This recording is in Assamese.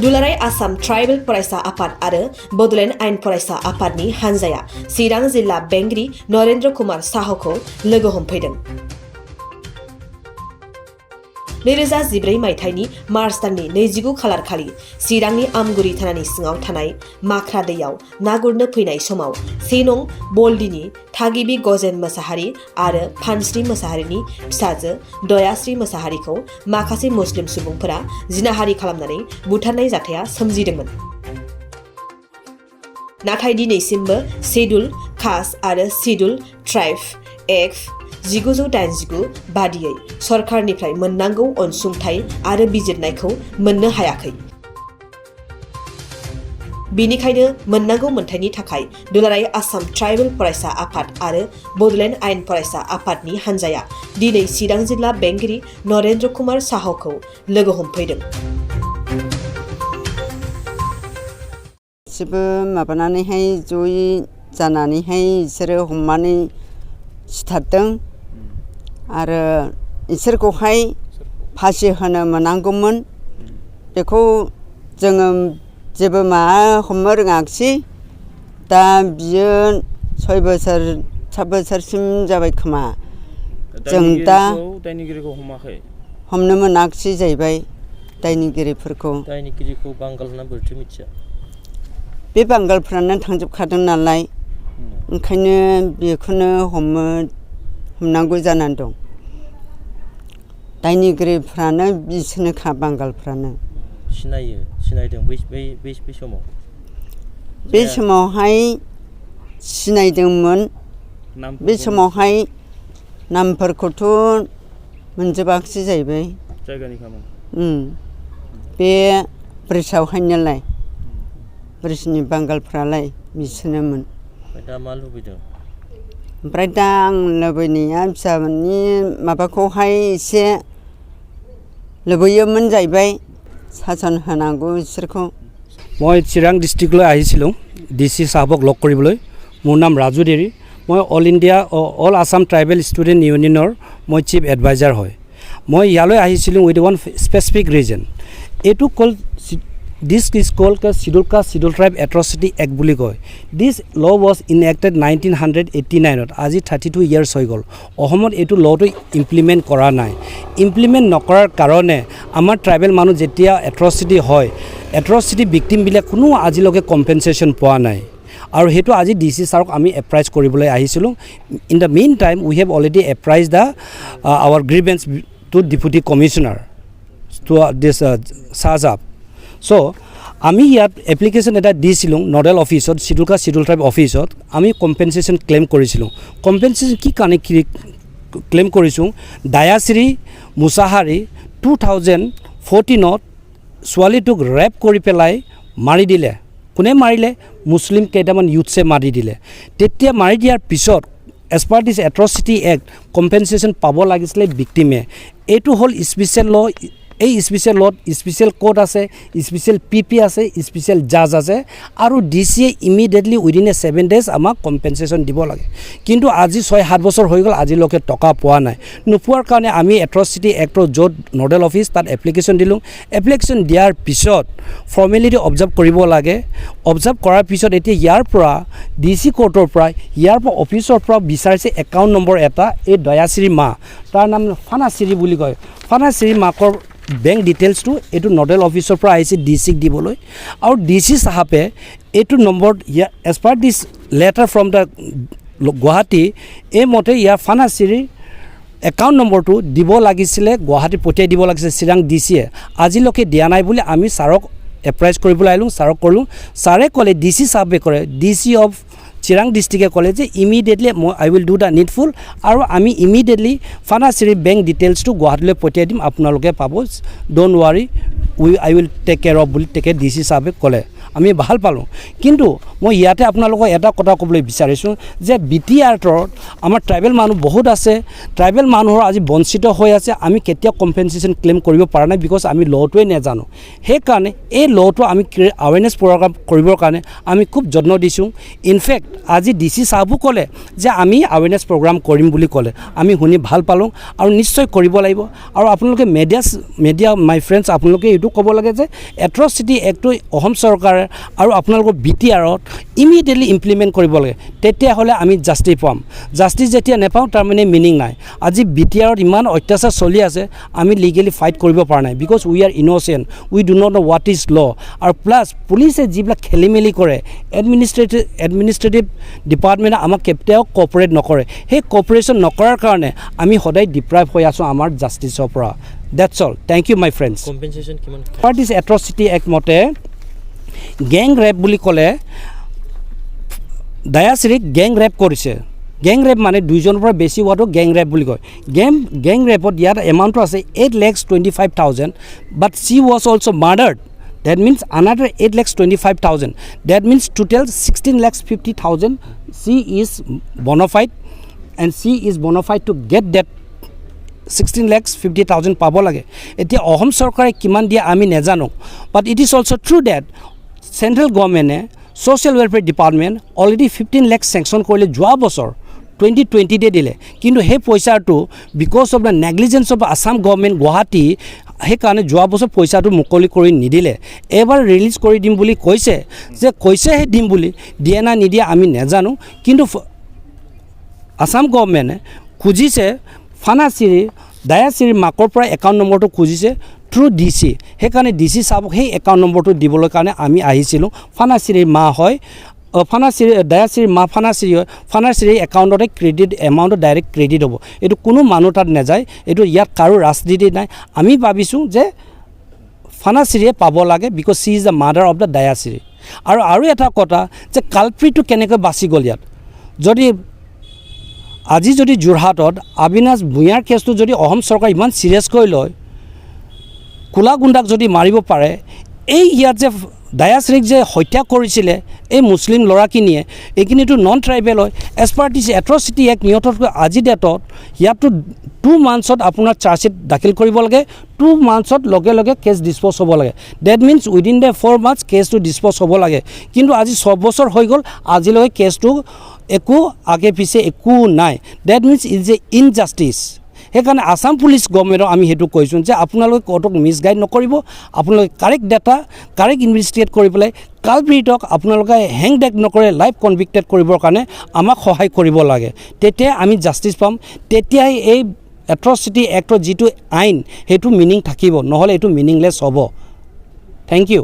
दुलाराय आसाम ट्राइबेल फरायसा आफाद आरो बड'लेण्ड आयेन फरायसा आफादनि हानजाया चिरां जिल्ला बेंगिरि नरेन्द्र कुमार साहखौ लोगो हमफैदों। 2014 मायथाइनि मार्च दाननि 29 खालार खालि चिरांनि आमगुरि थानानि सिङाव थानाय माख्रा दैयाव ना गुरनो फैनाय समाव 1 नं बल्दिनि थागिबि गजेन मोसाहारि आरो फानस्रि मोसाहारिनि फिसाजो दयाश्री मोसाहारिखौ माखासे मुस्लिम सुबुंफोरा जिनाहारि खालामनानै बुथारनाय जाथाया सोमजिदोंमोन। नाथाय दिनैसिमबो शेड्युल कास्ट आरो शेड्युल ट्राइब एक्ट 1989 बादियै सरकारनिफ्राय मोननांगौ अनसुंथाइ आरो बिजिरनायखौ मोननो हायाखै। बेनिखायनो मोननांगौ मोन्थायनि थाखाय दुलाराय आसाम ट्राइबेल फरायसा आफाद आरो बड'लेण्ड आयेन फरायसा आफादनि हानजाया दिनै चिरां जिल्ला बेंगिरि नरेन्द्र कुमार साहखौ लोगो हमफैदों। गासिबो माबानानैहाय जयै जानानैहाय बिसोरो हमनानै सिथारदों आरो इसोरखौहाय फासि होनो मोनांगौमोन। बेखौ जोङो जेबो हमनो रोङाखिसै। दा बियो 6 बोसोर 7 बोसोरसिम जाबाय खोमा। जों दा दायनिगिरिखौ हमाखै, हमनो मोनाखिसै जाहैबाय दायनिगिरिफोरखौ। दायनिगिरिखौ बांगाल होनना बोरैथो मिथिया? बे बांगालफ्रानो थांजोबखादों नालाय, ओंखायनो बेखौनो हमनांगौ जानानै दं। दायनिगिरिफ्रानो बिसोरनोखा बांगालफ्रानो। सिनायदों बै समाव? बे समावहाय सिनायदोंमोन। बे समावहाय नामफोरखौथ' मोनजोबाखिसै जाहैबाय। जायगानि खामोन? बे ब्रिजआवहाय नालाय, ब्रिजनि बांगालफ्रालाय बिसोरनोमोन। दा मा लुबैदों? ओमफ्राय दा आं लुबैनाया फिसानि माबाखौहाय एसे লুবইয়মন যাইবাই শাসন হনাগো ইসরকো। মই চিৰাং ডিষ্ট্ৰিক্টলৈ আহিছিলোঁ ডিসি সাহেবক লগ কৰিবলৈ। মোৰ নাম ৰাজু দেৰি। মই all India all Assam tribal student ইউনিয়নৰ মই চিফ এডভাইজাৰ হয়। মই ইয়ালৈ আহিছিলোঁ উইথ ওৱান স্পেচিফিক ৰিজন। এইটো this is called schedule caste schedule tribe atrocity act বুলি কয়। দিছ ল ৱাজ ইনএক্টেড 1989। আজি 32 ইয়াৰ্ছ হৈ গ'ল। অসমত এইটো লটো ইমপ্লিমেণ্ট কৰা নাই। ইমপ্লিমেণ্ট নকৰাৰ কাৰণে আমাৰ ট্ৰাইবেল মানুহ যেতিয়া এট্ৰচিটি হয়, এট্ৰচিটি ভিক্টিমবিলাক কোনো আজিলৈকে কম্পেনচেশ্যন পোৱা নাই। আৰু সেইটো আজি ডিচি ছাৰক আমি এপ্ৰাইজ কৰিবলৈ আহিছিলোঁ। In the meantime we have already apprise the our grievance to deputy commissioner to this চাৰ্জাপ। চ' আমি ইয়াত এপ্লিকেশ্যন এটা দিছিলোঁ নডেল অফিচত, শিডিউল কাষ্ট শিডিউল ট্ৰাইব অফিচত। আমি কম্পেনচেশ্যন ক্লেইম কৰিছিলোঁ। কম্পেনচেশ্যন কি কাৰণে ক্লেইম কৰিছোঁ? দয়াশ্ৰী মুছাহাৰী 2014ত ছোৱালীটোক ৰেপ কৰি পেলাই মাৰি দিলে। কোনে মাৰিলে? মুছলিম কেইটামান ইউথছে মাৰি দিলে। তেতিয়া মাৰি দিয়াৰ পিছত এজ পাৰ দিছ এট্ৰচিটি এক্ট কম্পেনচেশ্যন পাব লাগিছিলে ভিক্টিমে। এইটো হ'ল স্পেচিয়েল ল'। এই স্পেচিয়েল লত স্পেচিয়েল কোড আছে, স্পেচিয়েল PP আছে, স্পেচিয়েল জাজ আছে। আৰু DCয়ে ইমিডিয়েটলি উইদিন 7 days আমাক কম্পেনচেশ্যন দিব লাগে। কিন্তু আজি 6-7 বছৰ হৈ গ'ল, আজিলৈকে টকা পোৱা নাই। নোপোৱাৰ কাৰণে আমি এট্ৰচিটি এক্টৰ য'ত নডেল অফিচ তাত এপ্লিকেশ্যন দিলোঁ। এপ্লিকেশ্যন দিয়াৰ পিছত ফৰ্মেলিটি অবজাৰ্ভ কৰিব লাগে। অবজাৰ্ভ কৰাৰ পিছত এতিয়া ইয়াৰ পৰা DC কোৰ্টৰ পৰা ইয়াৰ পৰা অফিচৰ পৰা বিচাৰিছে একাউণ্ট নম্বৰ এটা। এই দয়াশ্ৰী মা, তাৰ নাম ফানাশ্ৰী বুলি কয়। ফানাশ্ৰী মাকৰ বেংক ডিটেইলছটো এইটো নডেল অফিচৰ পৰা আহিছে DCক দিবলৈ। আৰু DC চাহাবে এইটো number as per this letter from the Guwahati, এইমতে ইয়াৰ ফানাশ্ৰীৰ একাউণ্ট নম্বৰটো দিব লাগিছিলে, গুৱাহাটী পঠিয়াই দিব লাগিছিলে চিৰাং DCয়ে। আজিলৈকে দিয়া নাই বুলি আমি ছাৰক এপ্ৰাইজ কৰিবলৈ আহিলোঁ। ছাৰক ক'লোঁ। ছাৰে ক'লে, DC চাহাবে কৰে, DC অফ চিৰাং ডিষ্ট্ৰিক্টে ক'লে যে immediately I will do the needful, আৰু আমি ইমিডিয়েটলি ফানাশ্ৰীৰ বেংক ডিটেইলছটো গুৱাহাটীলৈ পঠিয়াই দিম, আপোনালোকে পাব, don't worry, I will take care of বুলি DC চাহাবে ক'লে। আমি ভাল পালোঁ কিন্তু মই ইয়াতে আপোনালোকক এটা কথা ক'বলৈ বিচাৰিছোঁ যে BTRত আমাৰ ট্ৰাইবেল মানুহ বহুত আছে ট্ৰাইবেল মানুহৰ আজি বঞ্চিত হৈ আছে আমি কেতিয়া কম্পেনচেশ্যন ক্লেইম কৰিব পৰা নাই বিকজ আমি লটোৱে নাজানো সেইকাৰণে এই লটো আমি আৱেৰনেছ প্ৰগ্ৰাম কৰিবৰ কাৰণে আমি খুব যত্ন দিছোঁ ইনফেক্ট আজি DC সাহেবো ক'লে যে আমি আৱেৰনেছ প্ৰগ্ৰাম কৰিম বুলি ক'লে আমি শুনি ভাল পালোঁ আৰু নিশ্চয় কৰিব লাগিব আৰু আপোনালোকে মিডিয়া মাই ফ্ৰেণ্ডছ আপোনালোকে এইটো ক'ব লাগে যে এট্ৰচিটি এক্টটো অসম চৰকাৰে আৰু আপোনালোকৰ BTRত ইমিডিয়েটলি ইমপ্লিমেণ্ট কৰিব লাগে তেতিয়াহ'লে আমি জাষ্টিছ পাম জাষ্টিছ যেতিয়া নাপাওঁ তাৰমানে মিনিং নাই আজি BTRত ইমান অত্যাচাৰ চলি আছে আমি লিগেলি ফাইট কৰিব পৰা নাই because we are innocent we do not no' what is law আৰু প্লাছ পুলিচে যিবিলাক খেলি মেলি কৰে এডমিনিষ্ট্ৰেটিভ ডিপাৰ্টমেণ্টে আমাক কেতিয়াও কপাৰেট নকৰে সেই কপাৰেশ্যন নকৰাৰ কাৰণে আমি সদায় ডিপ্ৰাইভ হৈ আছোঁ আমাৰ জাষ্টিছৰ পৰা That's all. Thank you, my friends. Compensation কিমান What is atrocity act মতে গেং ৰেপ বুলি ক'লে দায়াশ্ৰীক গেং ৰেপ কৰিছে গেং ৰেপ মানে দুইজনৰ পৰা বেছি হোৱাটো গেং ৰেপ বুলি কয় গেং ৰেপত ইয়াত এমাউণ্টটো আছে 8,25,000 but she was also murdered that means another 8,25,000 that means total 16,50,000 she is bona fide and she is bona fide to get that 16,50,000 পাব লাগে এতিয়া অসম চৰকাৰে কিমান দিয়ে আমি নাজানো but it is also' true that central government social welfare department already 15 lakh sanction কৰিলে যোৱা বছৰ 2020 দিলে কিন্তু সেই পইচাটো because of the negligence of Assam government Guwahati সেইকাৰণে যোৱা বছৰ পইচাটো মুকলি কৰি নিদিলে এবাৰ ৰিলিজ কৰি দিম বুলি কৈছেহে দিম বুলি দিয়ে না নিদিয়ে আমি নাজানো কিন্তু আছাম গভৰ্ণমেণ্টে খুজিছে ফানাচিৰি দায়াচিৰিৰ মাকৰ পৰা একাউণ্ট নম্বৰটো খুজিছে থ্ৰু DC সেইকাৰণে DC চাবক সেই একাউণ্ট নম্বৰটো দিবলৈ কাৰণে আমি আহিছিলোঁ ফানাচিৰিৰ মা হয় দায়াচিৰিৰ মা ফানাচিৰি হয় ফানাচিৰিৰ একাউণ্টতে ক্ৰেডিট এমাউণ্টটো ডাইৰেক্ট ক্ৰেডিট হ'ব এইটো কোনো মানুহ তাত নাযায় এইটো ইয়াত কাৰো ৰাজনীতি নাই আমি ভাবিছোঁ যে ফানাচিৰিয়ে পাব লাগে because she is the mother of the দায়াচিৰি আৰু এটা কথা যে কালপ্ৰিটটো কেনেকৈ বাচি গ'ল ইয়াত আজি যদি যোৰহাটত অবিনাশ ভূঞাৰ কেছটো যদি অসম চৰকাৰ ইমান চিৰিয়াছকৈ লয় কোলা গুণ্ডাক যদি মাৰিব পাৰে এই ইয়াত যে দায়াশ্ৰীক যে হত্যা কৰিছিলে এই মুছলিম ল'ৰাখিনিয়ে এইখিনিতো নন ট্ৰাইবেল হয় এজ পাৰ দিছ এট্ৰচিটি এক্ট নিয়তকৈ আজি ডেটত ইয়াততো 2 মান্থছত আপোনাৰ চাৰ্জশ্বিট দাখিল কৰিব লাগে 2 মান্থছত লগে কেছ ডিছপ'জ হ'ব লাগে that means within the 4 months কেছটো ডিছপ'জ হ'ব লাগে কিন্তু আজি 6 বছৰ হৈ গ'ল আজিলৈকে কেছটো একো আগে পিছে একো নাই that means is a injustice সেইকাৰণে আছাম পুলিচ গভৰ্ণমেণ্টক আমি সেইটো কৈছোঁ যে আপোনালোকে কোৰ্টক মিছগাইড নকৰিব আপোনালোকে কাৰেক্ট ডাটা কাৰেক্ট ইনভেষ্টিগেট কৰি পেলাই কালপ্ৰিটক আপোনালোকে হেং ডেক নকৰে লাইভ কনভিক্টেড কৰিবৰ কাৰণে আমাক সহায় কৰিব লাগে তেতিয়া আমি জাষ্টিছ পাম তেতিয়াই এই এট্ৰচিটি এক্টৰ যিটো আইন সেইটো মিনিং থাকিব নহ'লে এইটো মিনিংলেছ হ'ব থেংক ইউ